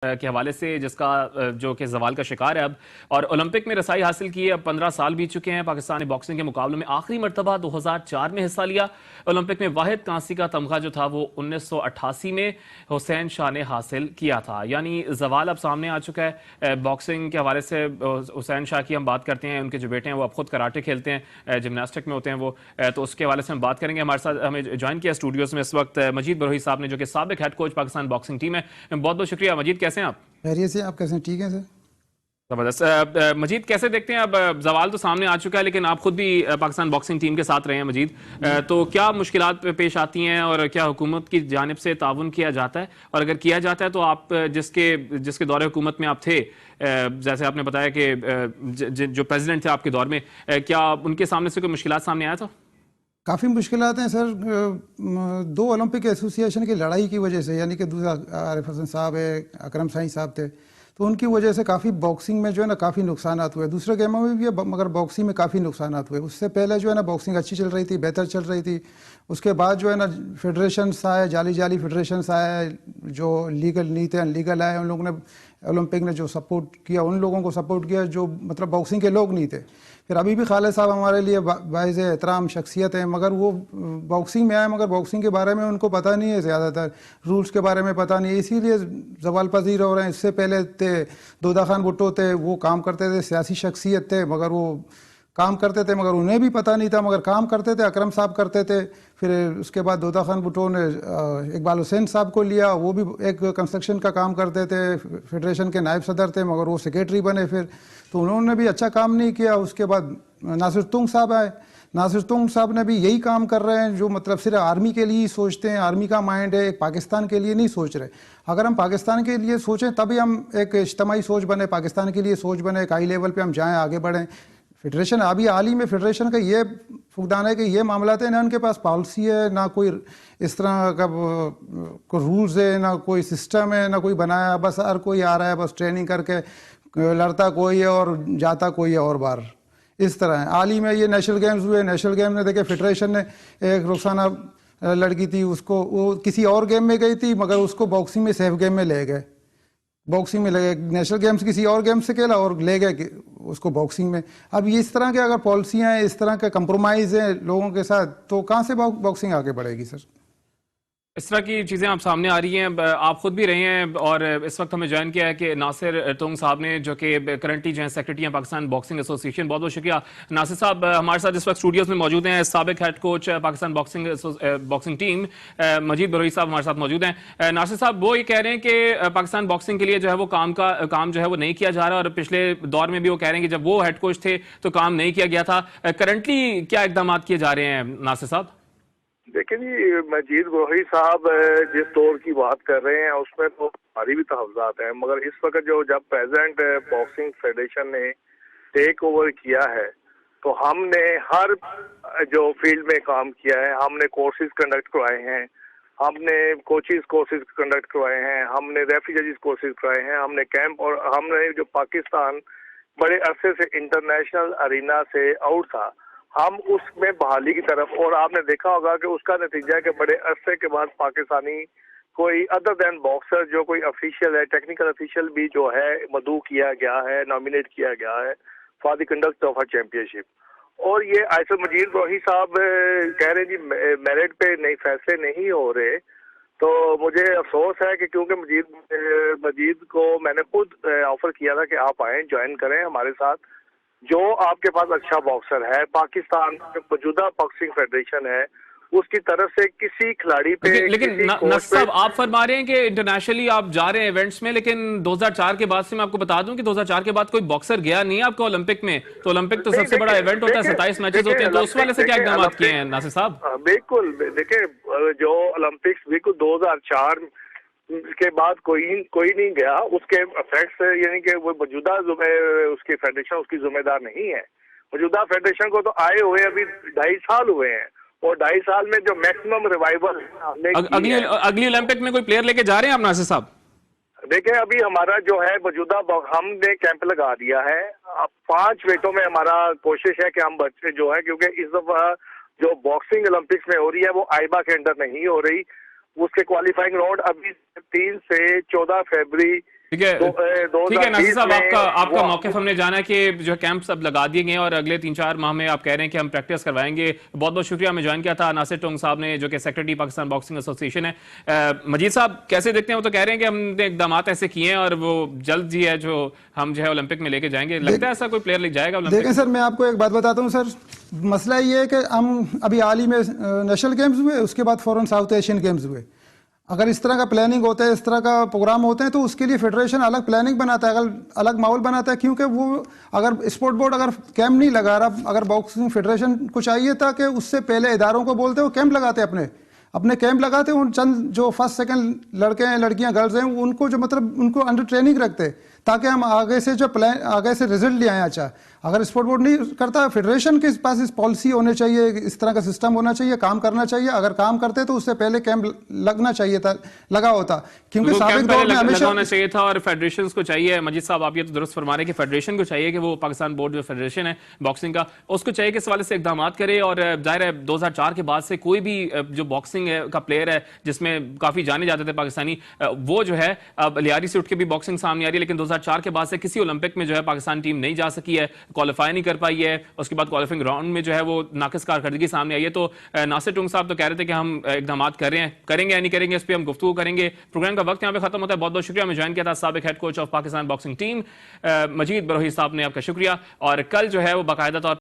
के हवाले से जिसका जो कि जवाल का शिकार है अब, और ओलंपिक में रसाई हासिल की है। अब 15 साल बीत चुके हैं। पाकिस्तान ने बॉक्सिंग के मुकाबले में आखिरी मरतबा 2004 में हिस्सा लिया। ओलंपिक में वाहिद कांसी का तमगा जो था वो 1988 में हुसैन शाह ने हासिल किया था। यानी जवाल अब सामने आ चुका है। बॉक्सिंग के हवाले से हुसैन शाह की हम बात करते हैं। उनके जो बेटे हैं वो अब खुद कराटे खेलते हैं, जिमनास्टिक में होते हैं वो, तो उसके हवाले से हम बात करेंगे। हमारे साथ हमें ज्वाइन किया स्टूडियोज में इस वक्त मजीद बरोही साहब ने, जो कि साबिक head coach Pakistan boxing team है। बहुत बहुत शुक्रिया मजीद, कैसे हैं आप? खैरियत से। आप कैसे हैं? ठीक है सर। जबरदस्त। मजीद कैसे देखते हैं, अब जवाल तो सामने आ चुका है लेकिन आप खुद भी पाकिस्तान बॉक्सिंग टीम के साथ रहे हैं मजीद, तो क्या मुश्किलात पेश आती हैं और क्या हुकूमत की जानिब से ताउन किया जाता है? और अगर किया जाता है तो आप जिसके जिसके दौरे हुकूमत में आप थे, जैसे आपने बताया कि जो प्रेसिडेंट थे आपके दौर में, क्या उनके सामने से कोई मुश्किलात सामने आया था? काफ़ी मुश्किलात हैं सर। दो ओलंपिक एसोसिएशन की लड़ाई की वजह से, यानी कि दूसरा आरिफ हसन साहब है, अकरम साई साहब थे, तो उनकी वजह से काफ़ी बॉक्सिंग में जो है ना काफ़ी नुकसान हुए। दूसरे गेमों में भी है मगर बॉक्सिंग में काफ़ी नुकसान हुए। उससे पहले जो है ना बॉक्सिंग अच्छी चल रही थी, बेहतर चल रही थी। उसके बाद जो है ना फेडरेशंस आए, जाली जाली फेडरेशंस आए, जो लीगल नहीं थे अनलीगल आए। उन लोगों ने ओलंपिक ने जो सपोर्ट किया, उन लोगों को सपोर्ट किया जो मतलब बॉक्सिंग के लोग नहीं थे। फिर अभी भी खालिद साहब हमारे लिए बाइज़ एहतराम शख्सियत हैं, मगर वो बॉक्सिंग में आए मगर बॉक्सिंग के बारे में उनको पता नहीं है, ज़्यादातर रूल्स के बारे में पता नहीं है, इसीलिए जवाल पजीर हो रहे हैं। इससे पहले थे दोदा खान भुट्टो थे, वो काम करते थे, सियासी शख्सियत थे, मगर वो काम करते थे मगर उन्हें भी पता नहीं था, मगर काम करते थे। अकरम साहब करते थे। फिर उसके बाद दोदा खान भुट्टो ने इकबाल हुसैन साहब को लिया, वो भी एक कंस्ट्रक्शन का काम करते थे, फेडरेशन के नायब सदर थे, मगर वो सेक्रेटरी बने फिर, तो उन्होंने भी अच्छा काम नहीं किया। उसके बाद नासिर तुंग साहब आए। नासिर तुंग साहब ने भी यही काम कर रहे हैं, जो मतलब सिर्फ आर्मी के लिए ही सोचते हैं, आर्मी का माइंड है, पाकिस्तान के लिए नहीं सोच रहे। अगर हम पाकिस्तान के लिए सोचें तभी हम एक इज्तिमाई सोच बने, पाकिस्तान के लिए सोच बने, एक हाई लेवल पे हम जाएं, आगे बढ़ें। फेडरेशन अभी हाल ही में फेडरेशन का ये फुकदान है कि ये मामला है ना, उनके पास पॉलिसी है ना, कोई इस तरह का कोई रूल्स है ना, कोई सिस्टम है ना, कोई बनाया। बस हर कोई आ रहा है, बस ट्रेनिंग करके लड़ता कोई है और जाता कोई है और बार, इस तरह है। हाल ही में ये नेशनल गेम्स हुए, नेशनल गेम में देखे फेडरेशन ने एक रुखसाना लड़की थी, उसको वो किसी और गेम में गई थी मगर उसको बॉक्सिंग में सेफ गेम में ले गए, बॉक्सिंग में लगे। नेशनल गेम्स किसी और गेम से खेला और ले गए उसको बॉक्सिंग में। अब ये इस तरह के अगर पॉलिसियाँ हैं, इस तरह के कंप्रोमाइज़ हैं लोगों के साथ, तो कहाँ से बॉक्सिंग आगे बढ़ेगी सर? इस तरह की चीज़ें आप सामने आ रही हैं। आप खुद भी रहे हैं और इस वक्त हमें ज्वाइन किया है कि नासिर तुंग साहब ने, जो कि करंटली जो है सेक्रेटरी हैं पाकिस्तान बॉक्सिंग एसोसिएशन। बहुत बहुत शुक्रिया नासिर साहब, हमारे साथ इस वक्त स्टूडियोज में मौजूद हैं। साबिक head coach Pakistan boxing team Majid Barohi साहब हमारे साथ मौजूद हैं। नासिर साहब वो ये कह रहे हैं कि पाकिस्तान बॉक्सिंग के लिए जो है वो काम जो है वो नहीं किया जा रहा, और पिछले दौर में भी वो कह रहे हैं कि जब वो हेड कोच थे तो काम नहीं किया गया था। करंटली क्या इकदाम किए जा रहे हैं नासिर साहब? देखिए जी, मजीद गोही साहब जिस दौर की बात कर रहे हैं उसमें तो हमारी भी तहफ़्ज़ात हैं, मगर इस वक्त जब प्रेजेंट बॉक्सिंग फेडरेशन ने टेक ओवर किया है तो हमने हर जो फील्ड में काम किया है, हमने कोर्सेज कंडक्ट करवाए हैं, हमने कोचिज कोर्सेज कंडक्ट करवाए हैं, हमने रेफरी जजेस कोर्सेज करवाए हैं, हमने कैंप, और हमने जो पाकिस्तान बड़े अरसे से इंटरनेशनल अरीना से आउट था, हम उसमें बहाली की तरफ, और आपने देखा होगा कि उसका नतीजा है कि बड़े अरसे के बाद पाकिस्तानी कोई अदर देन बॉक्सर जो कोई ऑफिशियल है, टेक्निकल ऑफिशियल भी जो है मदऊ किया गया है, नॉमिनेट किया गया है for the conduct of a championship. और ये आयसर मजीद रोही साहब कह रहे हैं जी मेरिट पे नहीं फैसले नहीं हो रहे, तो मुझे अफसोस है कि क्योंकि मजीद को मैंने खुद ऑफर किया था कि आप आए ज्वाइन करें हमारे साथ। जो आपके पास अच्छा बॉक्सर है, पाकिस्तान में मौजूदा बॉक्सिंग फेडरेशन है, उसकी तरफ से किसी खिलाड़ी पे लेकिन नस साहब, आप फरमा रहे हैं कि इंटरनेशनली आप जा रहे हैं इवेंट्स में, लेकिन 2004 के बाद से मैं आपको बता दूं कि 2004 के बाद कोई बॉक्सर गया नहीं है आपका ओलंपिक में। तो ओलंपिक तो सबसे बड़ा इवेंट होता है, 27 मैचेस होते हैं, तो उस वाले से क्या इकदाम किए हैं नासिर साहब? बिल्कुल, देखिए जो ओलंपिक्स बिल्कुल 2004 के बाद कोई नहीं गया, उसके इफेक्ट्स यानी कि वो मौजूदा उसकी फेडरेशन उसकी जिम्मेदार नहीं है। मौजूदा फेडरेशन को तो आए हुए अभी 2.5 साल हुए हैं, और 2.5 साल में जो मैक्सिमम रिवाइवल अगली ओलंपिक में कोई प्लेयर लेके जा रहे हैं आप नासिर साहब? देखिए अभी हमारा जो है मौजूदा हमने कैंप लगा दिया है। अब 5 वेटों में हमारा कोशिश है कि हम बच्चे जो है, क्योंकि इस दफा जो बॉक्सिंग ओलंपिक्स में हो रही है वो आईबा के अंडर नहीं हो रही, उसके क्वालिफाइंग राउंड अभी 3 से 14 फरवरी ठीक है, तो ठीक है नासिर साहब, 2020 में आपका वो मौक़िफ़ हमने जाना है कि जो कैंप्स अब लगा दिए गए हैं और अगले 3-4 माह में आप कह रहे हैं कि हम प्रैक्टिस करवाएंगे। बहुत बहुत शुक्रिया। हमें ज्वाइन किया था नासिर टोंग साहब ने, जो कि सेक्रेटरी पाकिस्तान बॉक्सिंग एसोसिएशन है। मजीद साहब कैसे देखते हैं? वो तो कह रहे हैं कि हमने इकदाम ऐसे किए हैं और वो जल्द ही है जो हम जो है ओलंपिक में लेके जाएंगे। लगता है ऐसा कोई प्लेयर लेके जाएगा ओलंपिक? देखें सर, मैं आपको एक बात बताता हूँ सर। मसला ये है कि हम अभी हाल ही में नेशनल गेम्स हुए, उसके बाद फौरन साउथ एशियन गेम्स हुए। अगर इस तरह का प्लानिंग होता है, इस तरह का प्रोग्राम होते हैं, तो उसके लिए फेडरेशन अलग प्लानिंग बनाता है, अलग माहौल बनाता है। क्योंकि वो अगर स्पोर्ट बोर्ड अगर कैंप नहीं लगा रहा, अगर बॉक्सिंग फेडरेशन को चाहिए था कि उससे पहले इदारों को बोलते वो कैंप लगाते, अपने कैंप लगाते, उन चंद जो फर्स्ट सेकंड लड़के हैं, लड़कियां, गर्ल्स हैं, उनको जो मतलब उनको अंडर ट्रेनिंग रखते, ताकि हम आगे से जो प्लान, आगे से रिजल्ट ले आए। अच्छा, अगर स्पोर्ट बोर्ड नहीं करता, फेडरेशन के पास इस पॉलिसी होने चाहिए, इस तरह का सिस्टम होना चाहिए, काम करना चाहिए। अगर काम करते तो उससे पहले कैंप लगना चाहिए था, लगा होता। क्योंकि साबिक दौर में हमेशा होना चाहिए था और फेडरेशन को चाहिए। मजीद साहब, आप ये तो दुरुस्त फरमा रहे हैं कि फेडरेशन को चाहिए कि वो पाकिस्तान बोर्ड जो फेडरेशन है बॉक्सिंग का, उसको चाहिए कि इस वाले से इकदाम करे। और जाहिर है 2004 के बाद से कोई भी जो बॉक्सिंग का प्लेयर है, जिसमें काफी जाने जाते थे पाकिस्तानी, वो जो है अब लियारी से उठ के भी बॉक्सिंग सामने आ रही है। लेकिन 2004 के बाद से किसी ओलंपिक में जो है पाकिस्तान टीम नहीं जा सकी है, क्वालिफाई नहीं कर पाई है। उसके बाद क्वालिफाइंग राउंड में जो है वो नाकिस कारकर्दगी सामने आई है। तो नासिर टोंग साहब तो कह रहे थे कि हम इकदाम कर रहे हैं, करेंगे या नहीं करेंगे, इस पर हम गुफ्तगू करेंगे। प्रोग्राम का वक्त यहाँ पे खत्म होता है। बहुत बहुत शुक्रिया। हमें ज्वाइन किया था साबिक head coach of Pakistan boxing team Majid Barohi साहब ने, आपका शुक्रिया। और कल जो है वो बाकायदा तौर